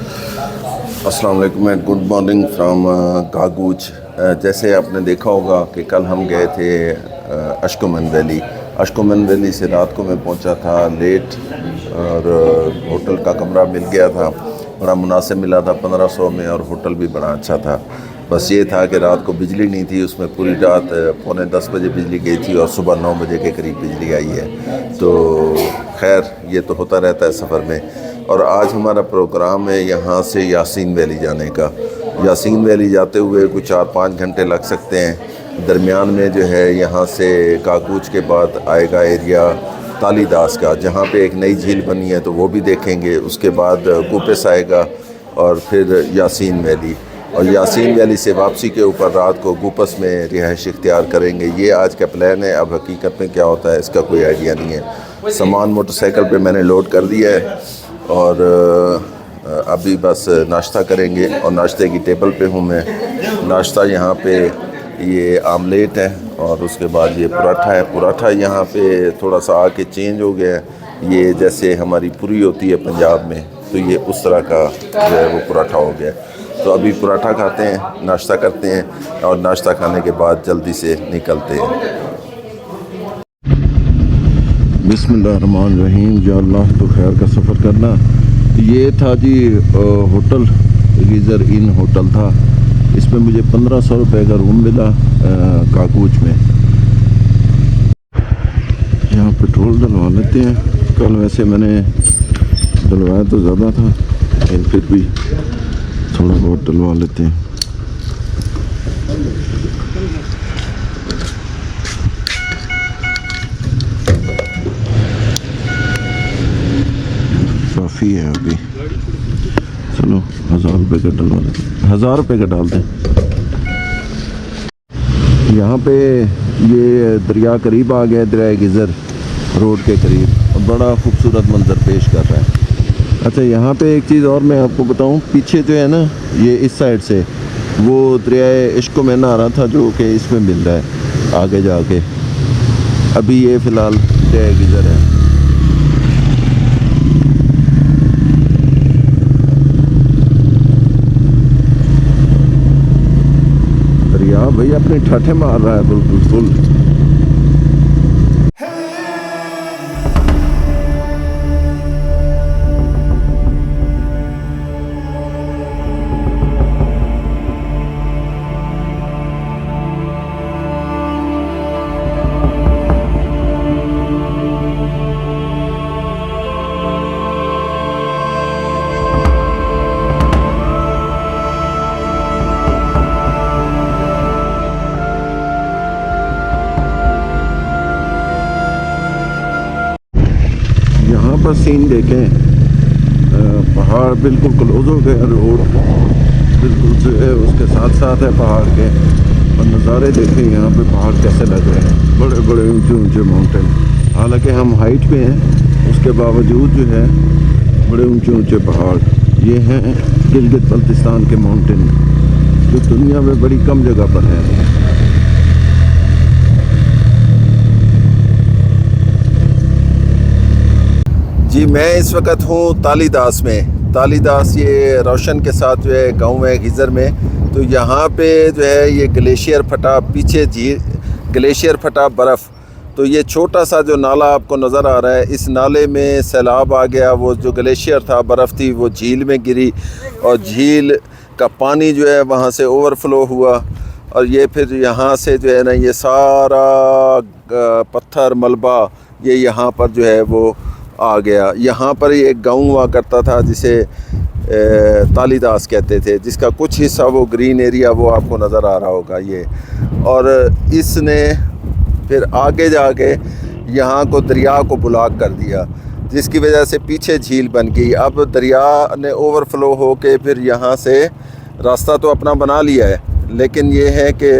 अस्सलाम वालेकुम and good morning from कागूच। जैसे आपने देखा होगा कि कल हम गए थे अशकुमन वैली। अशकुमन वैली से रात को मैं पहुंचा था लेट, और होटल का कमरा मिल गया था, बड़ा मुनासिब मिला था 1500 में, और होटल भी बड़ा अच्छा था। बस ये था कि रात को बिजली नहीं थी, उसमें पूरी रात 9:45 बजे बिजली गई थी और सुबह 9 बजे के करीब बिजली आई है। तो खैर ये तो होता रहता है सफ़र में। और आज हमारा प्रोग्राम है यहाँ से यासीन वैली जाने का। यासीन वैली जाते हुए कुछ 4-5 घंटे लग सकते हैं। दरमियान में जो है यहाँ से काकूच के बाद आएगा एरिया तालीदास का, जहाँ पे एक नई झील बनी है, तो वो भी देखेंगे। उसके बाद गुपेस आएगा और फिर यासीन वैली, और यासीन वैली से वापसी के ऊपर रात को गुपस में रिहाइश इख्तियार करेंगे। ये आज का प्लान है। अब हकीकत में क्या होता है इसका कोई आइडिया नहीं है। सामान मोटरसाइकिल पे मैंने लोड कर दिया है और अभी बस नाश्ता करेंगे, और नाश्ते की टेबल पे हूँ मैं। नाश्ता यहाँ पे ये आमलेट है और उसके बाद ये पराठा है। पराठा यहाँ पे थोड़ा सा आके चेंज हो गया है। ये जैसे हमारी पूरी होती है पंजाब में, तो ये उस तरह का जो है वो पराठा हो गया। तो अभी पराठा खाते हैं, नाश्ता करते हैं, और नाश्ता खाने के बाद जल्दी से निकलते हैं। बिस्मिल्लाहिर्रहमानिर्रहीम। या अल्लाह तो खैर का सफ़र करना। ये था जी होटल गीज़र इन होटल था। इसमें मुझे 1500 रुपये का रूम मिला काकूच में। यहाँ पेट्रोल डलवा लेते हैं। कल वैसे मैंने डलवाया तो ज़्यादा था, लेकिन फिर भी थोड़ा बहुत डलवा लेते हैं। काफ़ी है अभी। चलो 1000 रुपये का डलवा देते हैं, 1000 रुपये का डाल दें। यहाँ पे ये दरिया करीब आ गया, दरिया गीज़र रोड के करीब, और बड़ा खूबसूरत मंजर पेश कर रहा है। अच्छा, यहाँ पे एक चीज़ और मैं आपको बताऊँ, पीछे जो है ना, ये इस साइड से वो दरिया इश्क में ना आ रहा था, जो कि इसमें मिल रहा है आगे जाके। अभी ये फ़िलहाल दरिया गीज़र है। दरिया भाई अपने ठाठे मार रहा है बिल्कुल फुल। यहाँ पर सीन देखें, पहाड़ बिल्कुल क्लोज हो गए, रोड बिल्कुल जो है उसके साथ साथ है पहाड़ के। और नज़ारे देखें यहाँ पे पहाड़ कैसे लग रहे हैं, बड़े बड़े ऊंचे ऊंचे माउंटेन। हालांकि हम हाइट पे हैं, उसके बावजूद जो है बड़े ऊंचे ऊंचे पहाड़। ये हैं गिलगित बल्तिस्तान के माउंटेन, जो दुनिया में बड़ी कम जगह पर है। जी, मैं इस वक्त हूँ तालीदास में। तालीदास ये रोशन के साथ जो है गाँव है गीज़र में। तो यहाँ पे जो है ये ग्लेशियर फटा, पीछे झील ग्लेशियर फटा बर्फ़। तो ये छोटा सा जो नाला आपको नज़र आ रहा है, इस नाले में सैलाब आ गया। वो जो ग्लेशियर था, बर्फ़ थी, वो झील में गिरी, और झील का पानी जो है वहाँ से ओवरफ्लो हुआ। और ये फिर यहाँ से जो है ना, ये सारा पत्थर मलबा ये यहाँ पर जो है वो आ गया। यहाँ पर एक गाँव हुआ करता था जिसे तालीदास कहते थे, जिसका कुछ हिस्सा वो ग्रीन एरिया वो आपको नज़र आ रहा होगा ये। और इसने फिर आगे जाके यहाँ को दरिया को ब्लॉक कर दिया, जिसकी वजह से पीछे झील बन गई। अब दरिया ने ओवरफ्लो हो के फिर यहाँ से रास्ता तो अपना बना लिया है, लेकिन ये है कि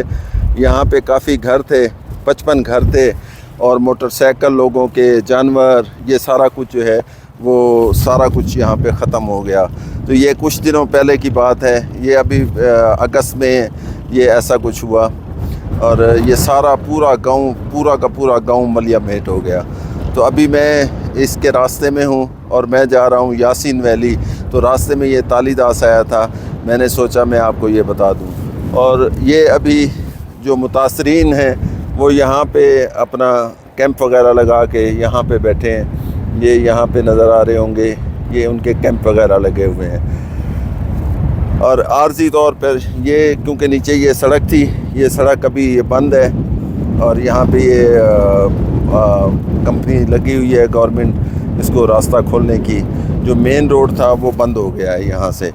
यहाँ पे काफ़ी घर थे, 55 घर थे, और मोटरसाइकिल, लोगों के, जानवर, ये सारा कुछ जो है वो सारा कुछ यहाँ पे ख़त्म हो गया। तो ये कुछ दिनों पहले की बात है। ये अभी अगस्त में ये ऐसा कुछ हुआ, और ये सारा पूरा गांव, पूरा का पूरा गांव मलिया भेंट हो गया। तो अभी मैं इसके रास्ते में हूँ और मैं जा रहा हूँ यासीन वैली। तो रास्ते में ये तालीदास आया था, मैंने सोचा मैं आपको ये बता दूं। और ये अभी जो मुतासरीन हैं वो यहाँ पे अपना कैंप वगैरह लगा के यहाँ पे बैठे हैं। ये यहाँ पे नज़र आ रहे होंगे, ये उनके कैंप वगैरह लगे हुए हैं। और आर्जी तौर पर ये, क्योंकि नीचे ये सड़क थी, ये सड़क अभी ये बंद है और यहाँ पे ये कंपनी लगी हुई है गवर्नमेंट इसको रास्ता खोलने की। जो मेन रोड था वो बंद हो गया है यहाँ से।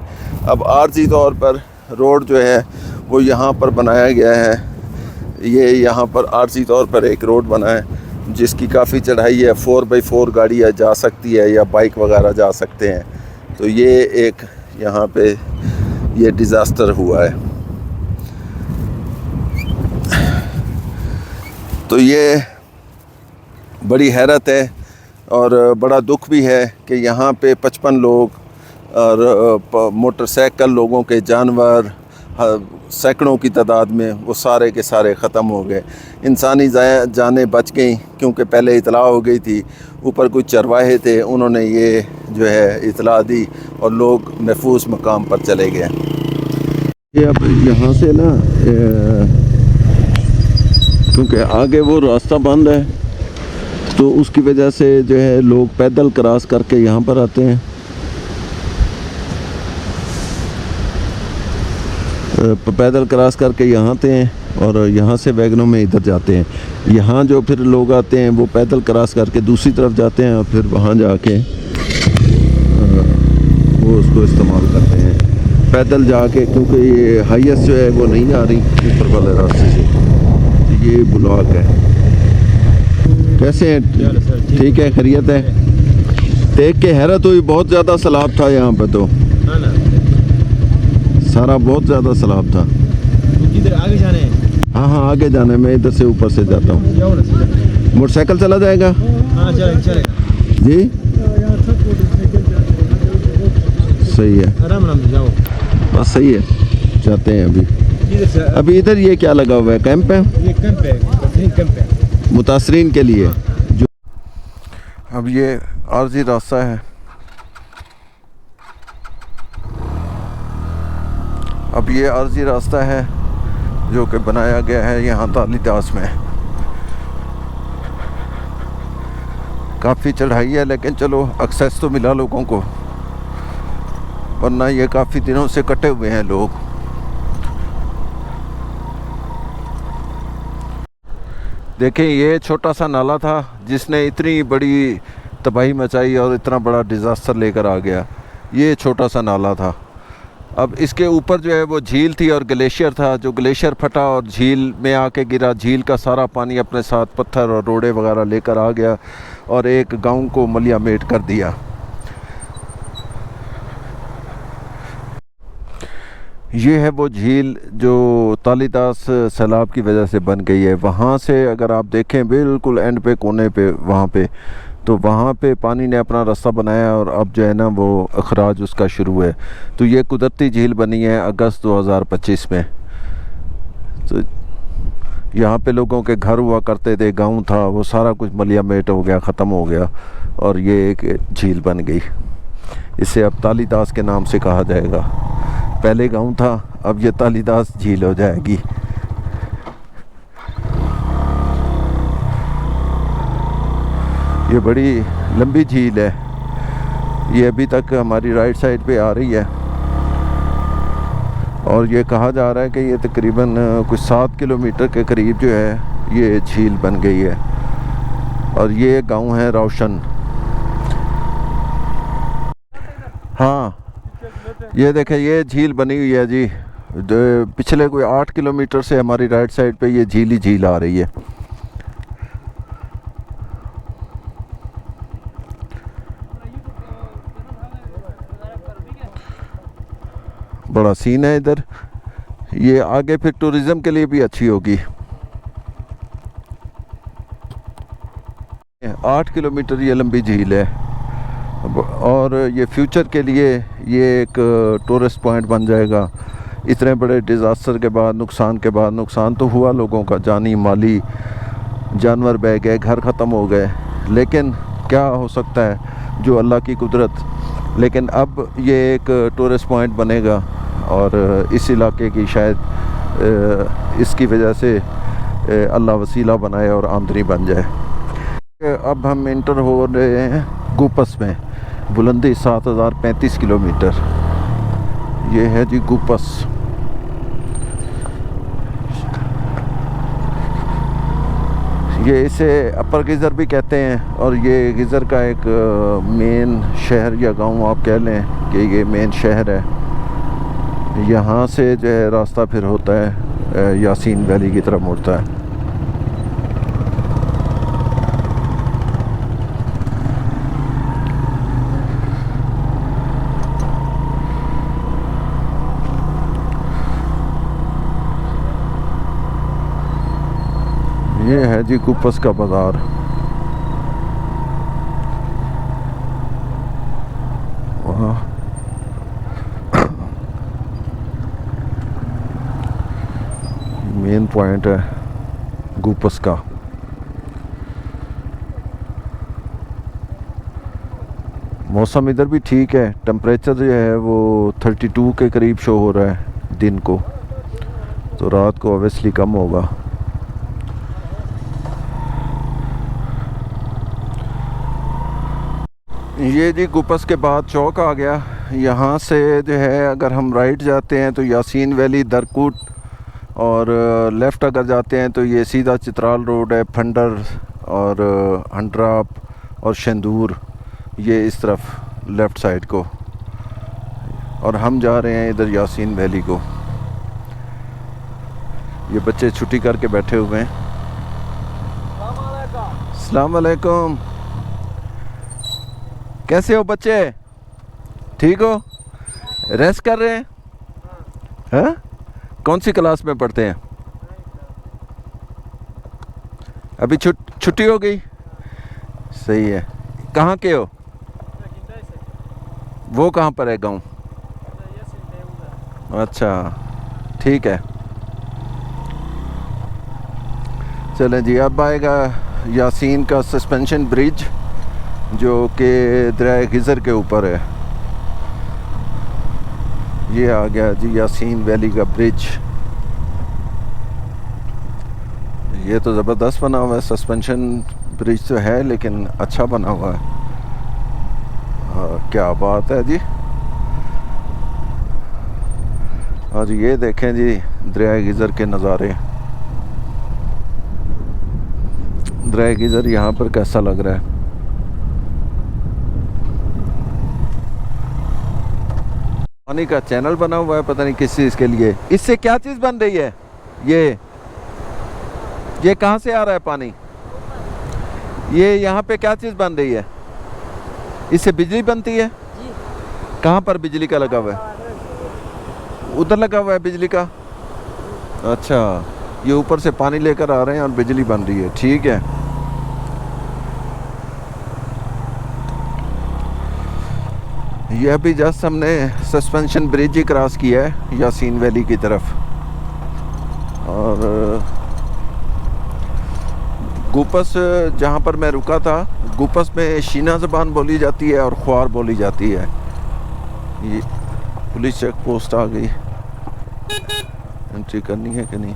अब आर्जी तौर पर रोड जो है वो यहाँ पर बनाया गया है। ये यहाँ पर आर्जी तौर पर एक रोड बना है जिसकी काफ़ी चढ़ाई है, 4x4 गाड़ियाँ जा सकती है या बाइक वगैरह जा सकते हैं। तो ये एक यहाँ पे ये डिज़ास्टर हुआ है। तो ये बड़ी हैरत है और बड़ा दुख भी है कि यहाँ पे 55 लोग और मोटरसाइकिल, लोगों के जानवर, सैकड़ों की तादाद में वो सारे के सारे ख़त्म हो गए। इंसानी जानें बच गई क्योंकि पहले इतला हो गई थी। ऊपर कुछ चरवाहे थे, उन्होंने ये जो है इतला दी और लोग महफूज मकाम पर चले गए। ये अब यहाँ से ना क्योंकि आगे वो रास्ता बंद है तो उसकी वजह से जो है लोग पैदल क्रॉस करके यहाँ पर आते हैं। पैदल क्रॉस करके यहाँ आते हैं और यहाँ से वैगनों में इधर जाते हैं। यहाँ जो फिर लोग आते हैं वो पैदल क्रॉस करके दूसरी तरफ जाते हैं और फिर वहाँ जाके वो उसको इस्तेमाल करते हैं पैदल जाके, क्योंकि ये हाईएस्ट जो है वो नहीं आ रही ऊपर वाले रास्ते से। तो ये ब्लॉक है। कैसे हैं? ठीक है, खैरियत है। देख के हैरत हुई, बहुत ज़्यादा सैलाब था यहाँ पे, तो सारा बहुत ज़्यादा सैलाब था। इधर आगे जाने हैं? हाँ हाँ, आगे जाना है। मैं इधर से ऊपर से जाता हूँ। मोटरसाइकिल चला जाएगा? हाँ चलेगा जी, सही है। आराम आराम से जाओ, बस सही है, जाते हैं अभी। अभी इधर ये क्या लगा हुआ है? कैंप है? ये कैंप है मुतासरीन के लिए। जो अब ये आर्जी रास्ता है, अब ये आर्जी रास्ता है जो कि बनाया गया है यहाँ तालीदास में। काफ़ी चढ़ाई है लेकिन चलो एक्सेस तो मिला लोगों को, वरना ये काफ़ी दिनों से कटे हुए हैं लोग। देखें, ये छोटा सा नाला था जिसने इतनी बड़ी तबाही मचाई और इतना बड़ा डिज़ास्टर लेकर आ गया। ये छोटा सा नाला था। अब इसके ऊपर जो है वो झील थी और ग्लेशियर था। जो ग्लेशियर फटा और झील में आके गिरा, झील का सारा पानी अपने साथ पत्थर और रोड़े वगैरह लेकर आ गया और एक गांव को मलियामेट कर दिया। ये है वो झील जो तालीदास सैलाब की वजह से बन गई है। वहाँ से अगर आप देखें बिल्कुल एंड पे, कोने पे, वहाँ पे, तो वहाँ पे पानी ने अपना रास्ता बनाया और अब जो है ना वो अखराज उसका शुरू है। तो ये कुदरती झील बनी है अगस्त 2025 में। तो यहाँ पे लोगों के घर हुआ करते थे, गांव था, वो सारा कुछ मलियामेट हो गया, ख़त्म हो गया और ये एक झील बन गई। इसे अब तालीदास के नाम से कहा जाएगा। पहले गांव था, अब ये तालीदास झील हो जाएगी। ये बड़ी लंबी झील है, ये अभी तक हमारी राइट साइड पे आ रही है और ये कहा जा रहा है कि ये तकरीबन कुछ 7 किलोमीटर के करीब जो है ये झील बन गई है। और ये गांव है रोशन। हाँ, ये देखें, ये झील बनी हुई है जी। पिछले कोई 8 किलोमीटर से हमारी राइट साइड पे ये झील ही झील आ रही है। बड़ा सीन है इधर। ये आगे फिर टूरिज़्म के लिए भी अच्छी होगी। 8 किलोमीटर ये लंबी झील है और ये फ्यूचर के लिए ये एक टूरिस्ट पॉइंट बन जाएगा। इतने बड़े डिज़ास्टर के बाद, नुकसान तो हुआ लोगों का, जानी माली, जानवर बह गए, घर ख़त्म हो गए, लेकिन क्या हो सकता है, जो अल्लाह की कुदरत। लेकिन अब ये एक टूरिस्ट पॉइंट बनेगा और इस इलाके की शायद इसकी वजह से अल्लाह वसीला बनाए और आमदनी बन जाए। अब हम इंटर हो रहे हैं गुपस में, बुलंदी 7035 किलोमीटर। ये है जी गुपस। ये इसे अपर गिज़र भी कहते हैं और ये गिज़र का एक मेन शहर या गांव आप कह लें कि ये मेन शहर है। यहाँ से जो है रास्ता फिर होता है यासीन वैली की तरफ मुड़ता है। ये है जी गुपस का बाज़ार। वहाँ मेन पॉइंट है गुपस का। मौसम इधर भी ठीक है, टेम्परेचर जो है वो 32 के करीब शो हो रहा है दिन को, तो रात को ऑब्वियसली कम होगा। ये जी गुपस के बाद चौक आ गया। यहाँ से जो है अगर हम राइट जाते हैं तो यासीन वैली, दरकूट, और लेफ़्ट अगर जाते हैं तो ये सीधा चित्राल रोड है, फंडर और हंड्राप और शंदूर, ये इस तरफ लेफ़्ट साइड को। और हम जा रहे हैं इधर यासीन वैली को। ये बच्चे छुट्टी करके बैठे हुए हैं। अस्सलाम वालेकुम। कैसे हो बच्चे? ठीक हो? रेस्ट कर रहे हैं? हाँ? कौन सी क्लास में पढ़ते हैं? अभी छुट्टी हो गई? सही है। कहाँ के हो? वो कहाँ पर है गांव? अच्छा, ठीक है। चलें जी, अब आएगा यासीन का सस्पेंशन ब्रिज जो कि दरिया गिज़र के ऊपर है। ये आ गया जी यासीन वैली का ब्रिज। ये तो ज़बरदस्त बना हुआ है, सस्पेंशन ब्रिज तो है लेकिन अच्छा बना हुआ है। क्या बात है जी। और ये देखें जी दरिया गिज़र के नज़ारे। दरिया गिज़र यहाँ पर कैसा लग रहा है। पानी का चैनल बना हुआ है, पता नहीं किस चीज़ के लिए। इससे क्या चीज़ बन रही है? ये कहाँ से आ रहा है पानी? ये यहाँ पे क्या चीज़ बन रही है? इससे बिजली बनती है? कहाँ पर बिजली का लगा हुआ है? उधर लगा हुआ है बिजली का। अच्छा, ये ऊपर से पानी लेकर आ रहे हैं और बिजली बन रही है। ठीक है। ये अभी जस्ट हमने सस्पेंशन ब्रिज ही क्रॉस किया है यासीन वैली की तरफ। और गुपस जहाँ पर मैं रुका था, गुपस में शीना ज़बान बोली जाती है और ख्वार बोली जाती है। ये पुलिस चेक पोस्ट आ गई। एंट्री करनी है कि नहीं?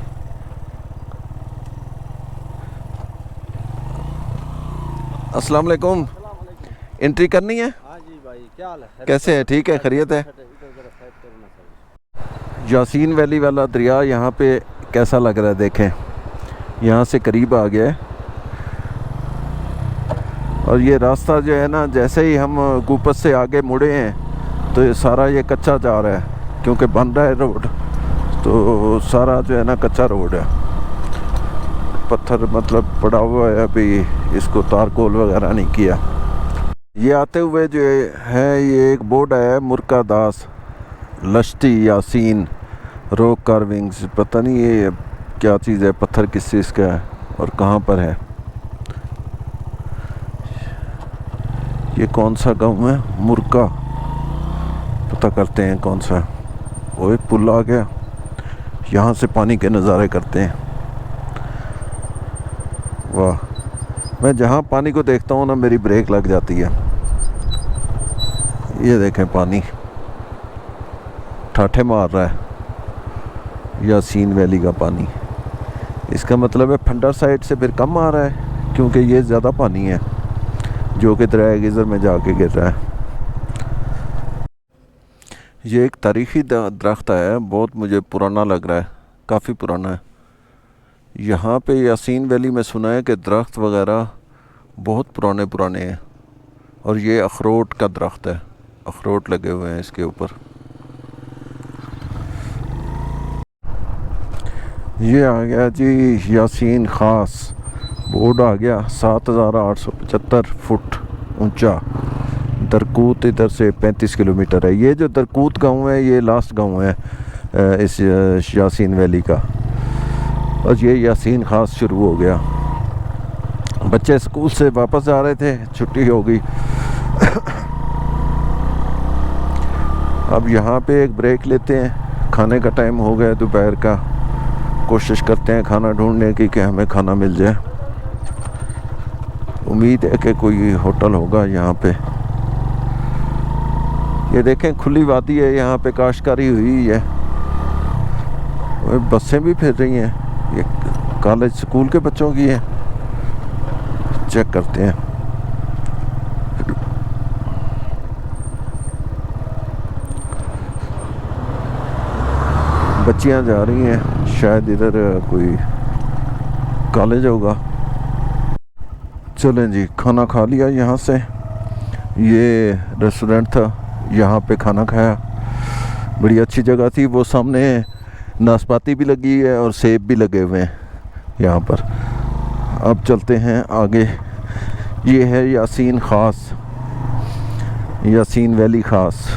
अस्सलाम वालेकुम। एंट्री करनी है? हाँ जी भाई, क्या हाल है? कैसे है? ठीक है, खैरियत है। यासीन वैली वाला दरिया यहाँ पे कैसा लग रहा है देखें। यहाँ से करीब आ गया है और ये रास्ता जो है ना, जैसे ही हम गुपस से आगे मुड़े हैं तो ये सारा ये कच्चा जा रहा है क्योंकि बन रहा है रोड, तो सारा जो है ना कच्चा रोड है। पत्थर मतलब पड़ा हुआ है, अभी इसको तारकोल वगैरह नहीं किया। ये आते हुए जो है ये एक बोर्ड है मुर्का दास लश्ती यासीन रॉक कार्विंग्स। पता नहीं ये क्या चीज़ है, पत्थर किस चीज़ का है और कहाँ पर है। ये कौन सा गांव है? मुर्का, पता करते हैं कौन सा है। वो एक पुल आ गया, यहाँ से पानी के नज़ारे करते हैं। वाह, मैं जहाँ पानी को देखता हूँ ना मेरी ब्रेक लग जाती है। ये देखें पानी ठाठे मार रहा है यासीन वैली का पानी। इसका मतलब है फंडर साइड से फिर कम आ रहा है, क्योंकि ये ज़्यादा पानी है जो कि दरिया गिज़र में जाके गिर रहा है। ये एक तारीख़ी दरख्त है, बहुत मुझे पुराना लग रहा है, काफ़ी पुराना है। यहाँ पे यासीन वैली में सुना है कि दरख्त वगैरह बहुत पुराने पुराने हैं, और ये अखरोट का दरख्त है, अखरोट लगे हुए हैं इसके ऊपर। ये आ गया जी यासीन ख़ास, बोर्ड आ गया 7875 फुट ऊंचा। दरकूत इधर से 35 किलोमीटर है। ये जो दरकूत गांव है ये लास्ट गांव है इस यासीन वैली का, और ये यासीन ख़ास शुरू हो गया। बच्चे स्कूल से वापस आ रहे थे, छुट्टी हो गई। अब यहाँ पे एक ब्रेक लेते हैं, खाने का टाइम हो गया दोपहर का। कोशिश करते हैं खाना ढूंढने की कि हमें खाना मिल जाए। उम्मीद है कि कोई होटल होगा यहाँ पे। ये देखें खुली वादी है, यहाँ पे काश्तकारी हुई है, बसें भी फिर रही हैं। ये कॉलेज स्कूल के बच्चों की है, चेक करते हैं। बच्चियां जा रही हैं, शायद इधर कोई कॉलेज होगा। चलें जी, खाना खा लिया यहाँ से। ये रेस्टोरेंट था, यहाँ पे खाना खाया, बड़ी अच्छी जगह थी। वो सामने नाशपाती भी लगी है और सेब भी लगे हुए हैं यहाँ पर। अब चलते हैं आगे। ये है यासीन ख़ास, यासीन वैली ख़ास।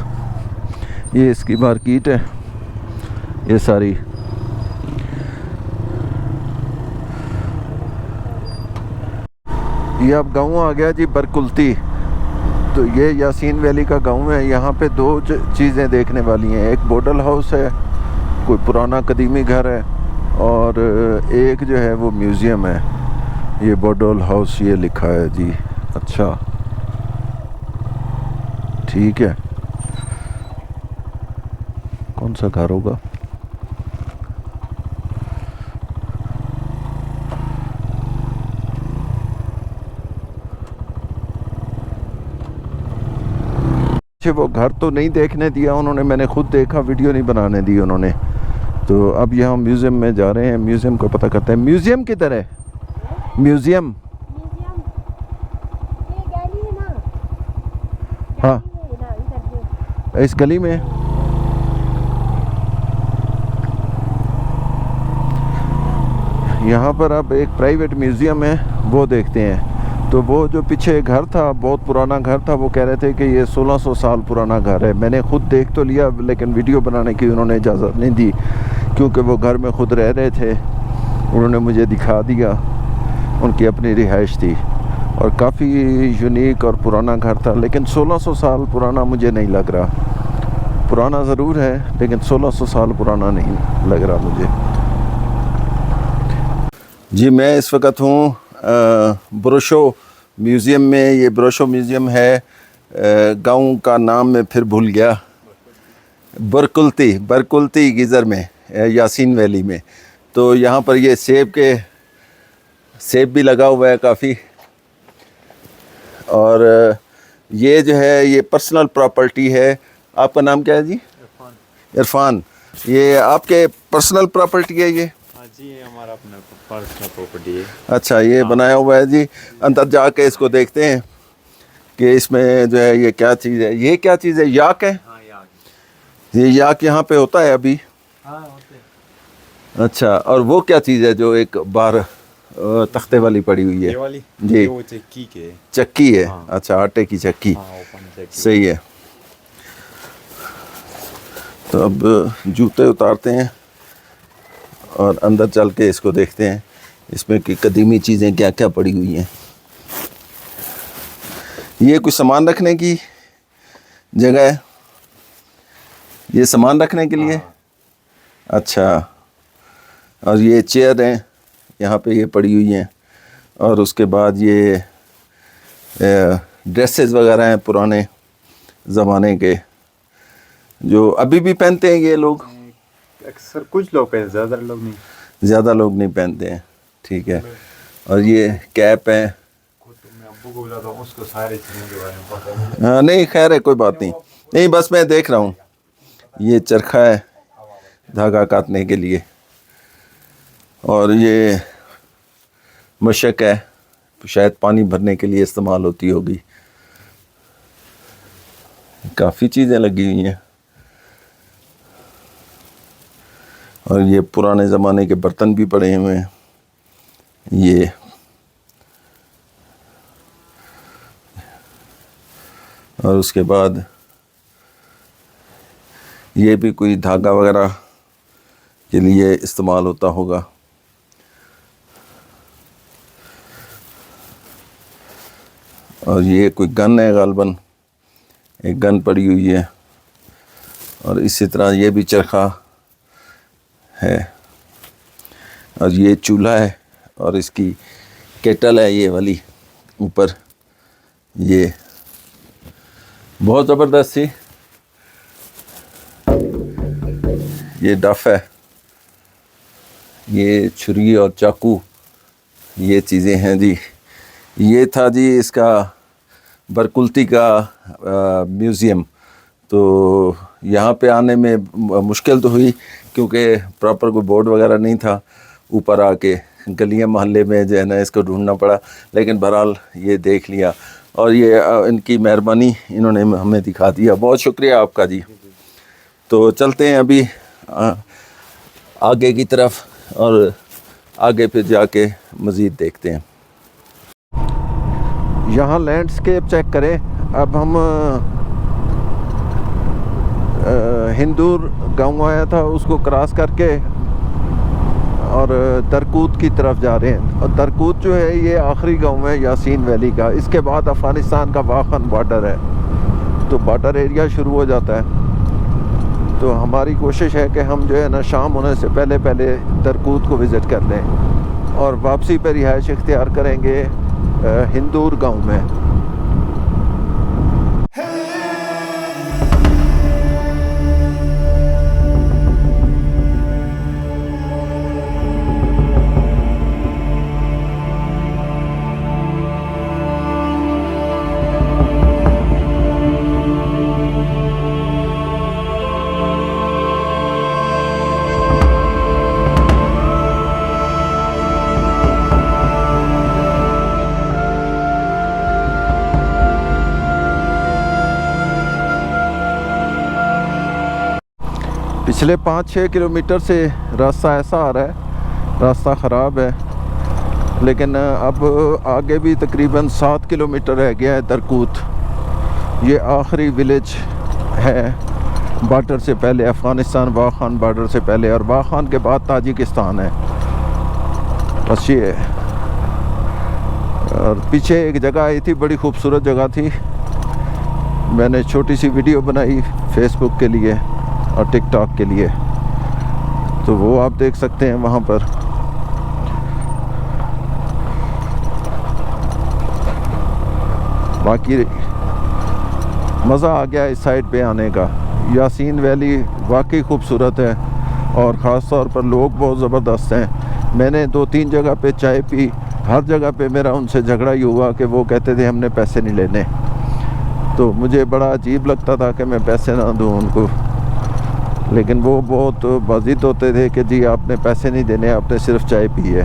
ये इसकी मार्केट है ये सारी। ये अब गाँव आ गया जी बरकुलती। तो ये यासीन वैली का गांव है। यहाँ पे दो चीज़ें देखने वाली हैं, एक बोडल हाउस है, कोई पुराना कदीमी घर है, और एक जो है वो म्यूज़ियम है। ये बोडल हाउस ये लिखा है जी। अच्छा ठीक है, कौन सा घर होगा? वो घर तो नहीं देखने दिया उन्होंने, मैंने खुद देखा, वीडियो नहीं बनाने दी उन्होंने। तो अब यहाँ म्यूज़ियम में जा रहे हैं, म्यूज़ियम को पता करते हैं। म्यूज़ियम किधर है? म्यूज़ियम हाँ इस गली में। यहाँ पर अब एक प्राइवेट म्यूज़ियम है, वो देखते हैं। तो वो जो पीछे घर था, बहुत पुराना घर था, वो कह रहे थे कि ये 1600 साल पुराना घर है। मैंने खुद देख तो लिया, लेकिन वीडियो बनाने की उन्होंने इजाज़त नहीं दी, क्योंकि वो घर में खुद रह रहे थे। उन्होंने मुझे दिखा दिया, उनकी अपनी रिहाइश थी, और काफ़ी यूनिक और पुराना घर था। लेकिन 1600 साल पुराना मुझे नहीं लग रहा। पुराना ज़रूर है, लेकिन 1600 साल पुराना नहीं लग रहा मुझे। जी मैं इस वक्त हूँ ब्रोशो म्यूज़ियम में। ये ब्रोशो म्यूज़ियम है, गांव का नाम मैं फिर भूल गया, बरकुलती गिज़र में, यासीन वैली में। तो यहाँ पर ये सेब भी लगा हुआ है काफ़ी। और ये जो है ये पर्सनल प्रॉपर्टी है। आपका नाम क्या है जी? इरफान। ये आपके पर्सनल प्रॉपर्टी है ये? जी ये हमारा अपना पर्सनल प्रॉपर्टी है। अच्छा, ये बनाया हुआ है जी। अंदर जाके इसको देखते हैं कि इसमें जो है ये क्या चीज़ है। ये क्या चीज़ है? याक है? हाँ याक। ये याक यहाँ पे होता है अभी? हाँ होते हैं। अच्छा, और वो क्या चीज़ है जो एक बार तख्ते वाली पड़ी हुई है? ये वाली जी, वो चक्की है। हाँ। अच्छा, आटे की चक्की। हाँ, ओपन चक्की। सही है। तो अब जूते उतारते हैं और अंदर चल के इसको देखते हैं, इसमें कि कदीमी चीज़ें क्या क्या पड़ी हुई हैं। ये कुछ सामान रखने की जगह है, ये सामान रखने के लिए? अच्छा, और ये चेयर हैं यहाँ पे, ये पड़ी हुई हैं। और उसके बाद ये ड्रेसेस वगैरह हैं पुराने, ज़माने के, जो अभी भी पहनते हैं ये लोग। अक्सर कुछ लोग पहनते, ज़्यादा लोग नहीं। ज़्यादा लोग नहीं पहनते हैं, ठीक है। और ये कैप है। मैं अब्बू को बुलाता हूँ, उसको सारे चीज़ों के बारे में पता है। हाँ नहीं, खैर है, कोई बात नहीं। नहीं, बस मैं देख रहा हूँ। ये चरखा है धागा काटने के लिए, और ये मशक है, शायद पानी भरने के लिए इस्तेमाल होती होगी। काफ़ी चीज़ें लगी हुई हैं, और ये पुराने ज़माने के बर्तन भी पड़े हुए हैं। ये और उसके बाद ये भी कोई धागा वगैरह के लिए इस्तेमाल होता होगा। और ये कोई गन है, गालबन एक गन पड़ी हुई है। और इसी तरह ये भी चरखा है, और ये चूल्हा है, और इसकी केटल है ये वाली ऊपर। ये बहुत ज़बरदस्त सी। ये डफ है, ये छुरी और चाकू, ये चीज़ें हैं जी। ये था जी इसका बरकुल्ती का म्यूज़ियम। तो यहाँ पे आने में मुश्किल तो हुई, क्योंकि प्रॉपर कोई बोर्ड वगैरह नहीं था। ऊपर आके गलियाँ मोहल्ले में जो है ना इसको ढूंढना पड़ा, लेकिन बहरहाल ये देख लिया। और ये इनकी मेहरबानी, इन्होंने हमें दिखा दिया। बहुत शुक्रिया आपका जी। तो चलते हैं अभी आगे की तरफ, और आगे फिर जाके मज़ीद देखते हैं। यहाँ लैंडस्केप चेक करें। अब हम हिंदूर गांव आया था, उसको क्रॉस करके और तरकूत की तरफ जा रहे हैं। और तरकूत जो है ये आखिरी गांव है यासीन वैली का। इसके बाद अफ़गानिस्तान का वाखन बॉर्डर है, तो बॉर्डर एरिया शुरू हो जाता है। तो हमारी कोशिश है कि हम जो है ना शाम होने से पहले पहले तरकूत को विज़िट कर लें, और वापसी पर रिहाइश इख्तियार करेंगे हिंदूर गांव में। पिछले 5-6 किलोमीटर से रास्ता ऐसा आ रहा है, रास्ता ख़राब है, लेकिन अब आगे भी तकरीबन 7 किलोमीटर रह गया है तरकूत। ये आखिरी विलेज है बॉर्डर से पहले, अफ़गानिस्तान वाखान बॉर्डर से पहले, और वाखान के बाद ताजिकिस्तान है। बस ये है। और पीछे एक जगह आई थी, बड़ी खूबसूरत जगह थी। मैंने छोटी सी वीडियो बनाई फेसबुक के लिए और टिकटॉक के लिए, तो वो आप देख सकते हैं वहाँ पर। बाकी मज़ा आ गया इस साइड पे आने का। यासीन वैली वाकई खूबसूरत है, और ख़ास तौर पर लोग बहुत ज़बरदस्त हैं। मैंने 2-3 जगह पे चाय पी, हर जगह पे मेरा उनसे झगड़ा ही हुआ कि वो कहते थे हमने पैसे नहीं लेने। तो मुझे बड़ा अजीब लगता था कि मैं पैसे ना दूँ उनको, लेकिन वो बहुत बाज़िद होते थे कि जी आपने पैसे नहीं देने, आपने सिर्फ चाय पी है।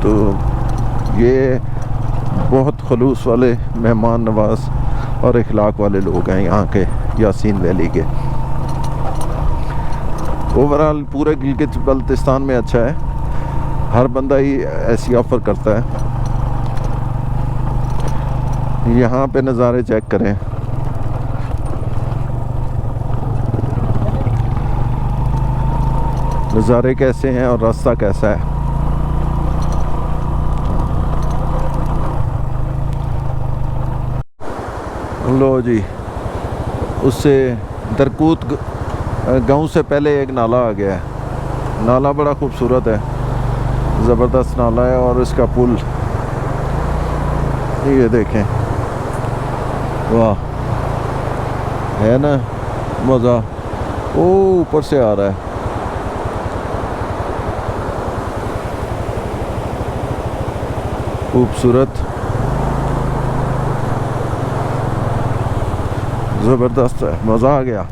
तो ये बहुत खलूस वाले, मेहमान नवाज और इखलाक वाले लोग हैं यहाँ के यासीन वैली के। ओवरऑल पूरे गिलगित बल्तिस्तान में अच्छा है, हर बंदा ही ऐसी ऑफ़र करता है। यहाँ पे नज़ारे चेक करें। नज़ारे कैसे हैं और रास्ता कैसा है। लो जी, उससे तरकूत गांव से पहले एक नाला आ गया है। नाला बड़ा खूबसूरत है, ज़बरदस्त नाला है। और इसका पुल ये देखें, वाह है ना मज़ा। ओ ऊपर से आ रहा है। खूबसूरत, ज़बरदस्त है, मज़ा आ गया।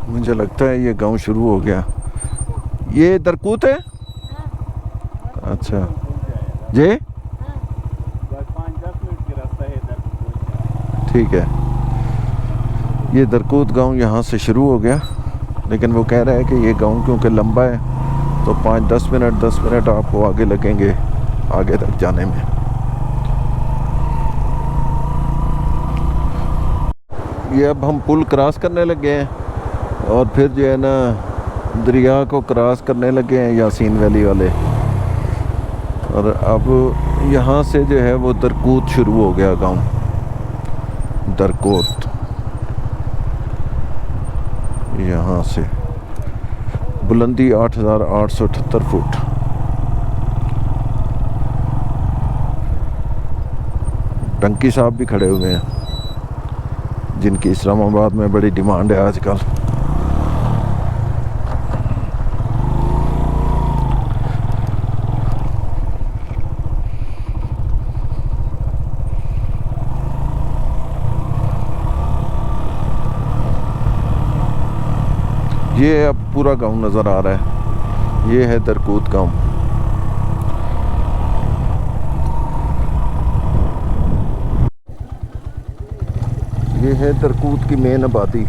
मुझे लगता है ये गांव शुरू हो गया। ये दरकूत है। अच्छा जी, 5-10 मिनट का रास्ता है इधर। ठीक है। ये दरकूत गांव यहाँ से शुरू हो गया, लेकिन वो कह रहा है कि ये गांव क्योंकि लंबा है तो 5-10 मिनट 10 मिनट आपको आगे लगेंगे आगे तक जाने में। ये अब हम पुल क्रॉस करने लगे हैं और फिर जो है ना दरिया को क्रॉस करने लगे हैं यासीन वैली वाले। और अब यहाँ से जो है वो दरकूत शुरू हो गया गांव, दरकूत। यहाँ से बुलंदी 8,878 फुट। टंकी साहब भी खड़े हुए हैं, जिनकी इस्लामाबाद में बड़ी डिमांड है आजकल। ये अब पूरा गांव नज़र आ रहा है। ये है दरकूत गांव। ये है दरकूत की मेन आबादी।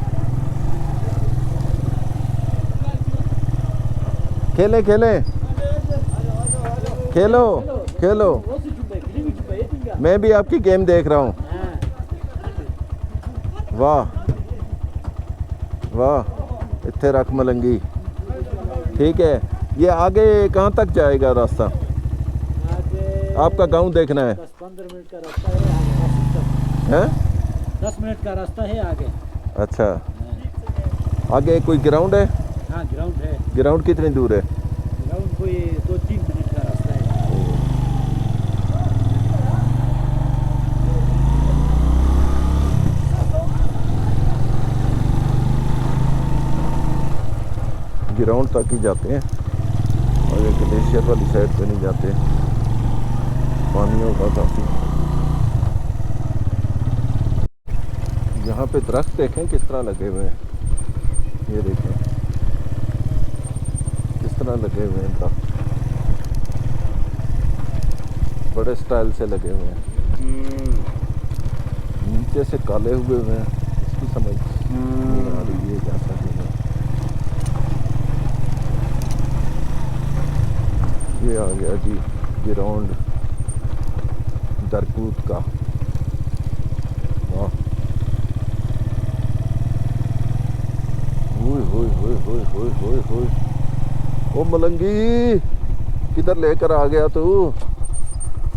खेले खेले खेलो खेलो, मैं भी आपकी गेम देख रहा हूँ। वाह वाह, इत्थे रख मलंगी। ठीक है, ये आगे कहाँ तक जाएगा रास्ता? आपका गांव देखना है। 10-15 मिनट का रास्ता है। हैं? 10 मिनट का रास्ता है आगे। अच्छा, आगे कोई ग्राउंड है? हाँ ग्राउंड है। ग्राउंड कितनी दूर है? ग्राउंड कोई 2-3 मिनट का रास्ता है। ग्राउंड तक ही जाते हैं और ये ग्लेशियर वाली साइड पे नहीं जाते, पानी होगा काफ़ी। यहाँ पे दरख्त देखें किस तरह लगे हुए हैं। ये देखें किस तरह लगे हुए हैं दरख्त, बड़े स्टाइल से लगे हुए हैं। नीचे से काले हुए हैं, इसकी समझ नहीं आ रही है कैसा है। ये आ गया जी ग्राउंड दरकूत का। वाह, ओ मलंगी किधर लेकर आ गया तू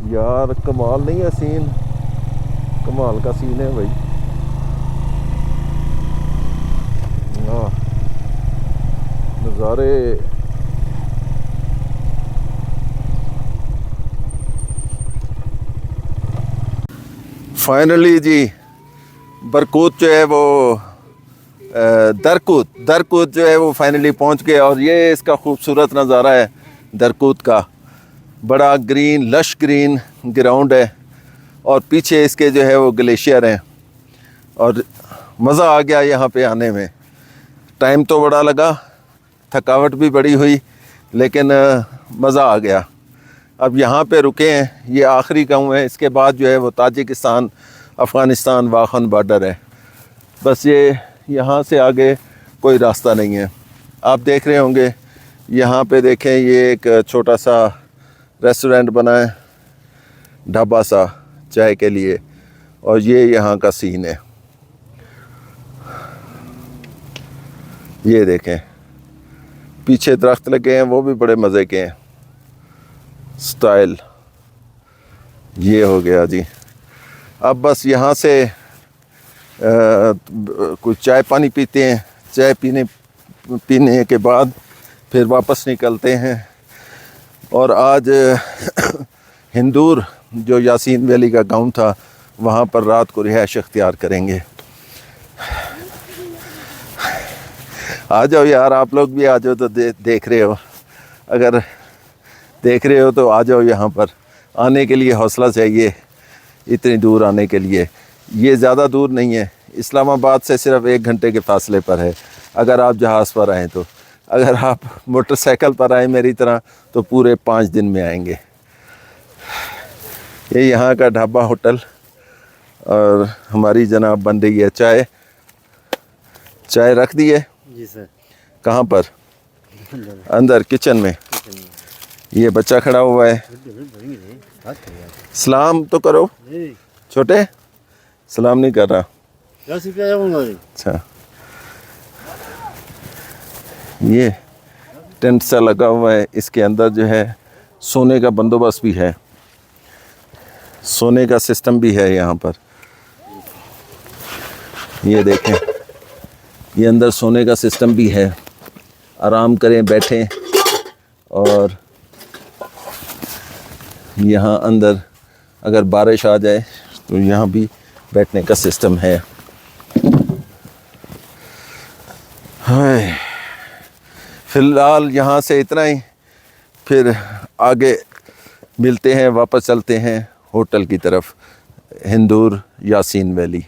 यार? कमाल नहीं है सीन, कमाल का सीन है भाई। नज़ारे फाइनली जी बरकूत जो है वो दरकूत जो है वो फाइनली पहुंच गए। और ये इसका खूबसूरत नज़ारा है दरकूत का। बड़ा ग्रीन लश ग्रीन ग्राउंड है और पीछे इसके जो है वो ग्लेशियर हैं। और मज़ा आ गया यहाँ पे आने में। टाइम तो बड़ा लगा, थकावट भी बड़ी हुई, लेकिन मज़ा आ गया। अब यहाँ पे रुके हैं, ये आखिरी गांव है। इसके बाद जो है वो ताजिकिस्तान अफ़गानिस्तान वाखन बॉर्डर है। बस ये यहाँ से आगे कोई रास्ता नहीं है। आप देख रहे होंगे यहाँ पे, देखें ये एक छोटा सा रेस्टोरेंट बना है, ढाबा सा चाय के लिए। और ये यहाँ का सीन है, ये देखें पीछे दरख्त लगे हैं, वो भी बड़े मज़े के हैं। स्टाइल ये हो गया जी। अब बस यहाँ से कुछ चाय पानी पीते हैं। चाय पीने के बाद फिर वापस निकलते हैं। और आज हिंदूर जो यासीन वैली का गांव था वहाँ पर रात को रिहाइश अख्तियार करेंगे। आ जाओ यार, आप लोग भी आ जाओ। तो देख रहे हो, अगर देख रहे हो तो आ जाओ। यहाँ पर आने के लिए हौसला चाहिए, इतनी दूर आने के लिए। ये ज़्यादा दूर नहीं है, इस्लामाबाद से सिर्फ 1 घंटे के फासले पर है अगर आप जहाज़ पर आएँ तो। अगर आप मोटरसाइकिल पर आए मेरी तरह तो पूरे 5 दिन में आएंगे। ये यहाँ का ढाबा होटल, और हमारी जनाब बन रही है चाय। चाय रख दी है? जी सर। कहाँ पर? अंदर किचन में। ये बच्चा खड़ा हुआ है, सलाम तो करो। छोटे सलाम नहीं कर रहा। अच्छा, ये टेंट सा लगा हुआ है, इसके अंदर जो है सोने का बंदोबस्त भी है, सोने का सिस्टम भी है यहाँ पर। ये देखें, ये अंदर सोने का सिस्टम भी है। आराम करें, बैठें। और यहाँ अंदर अगर बारिश आ जाए तो यहाँ भी बैठने का सिस्टम है। हाय, फ़िलहाल यहाँ से इतना ही, फिर आगे मिलते हैं, वापस चलते हैं होटल की तरफ, हिंदूर यासीन वैली।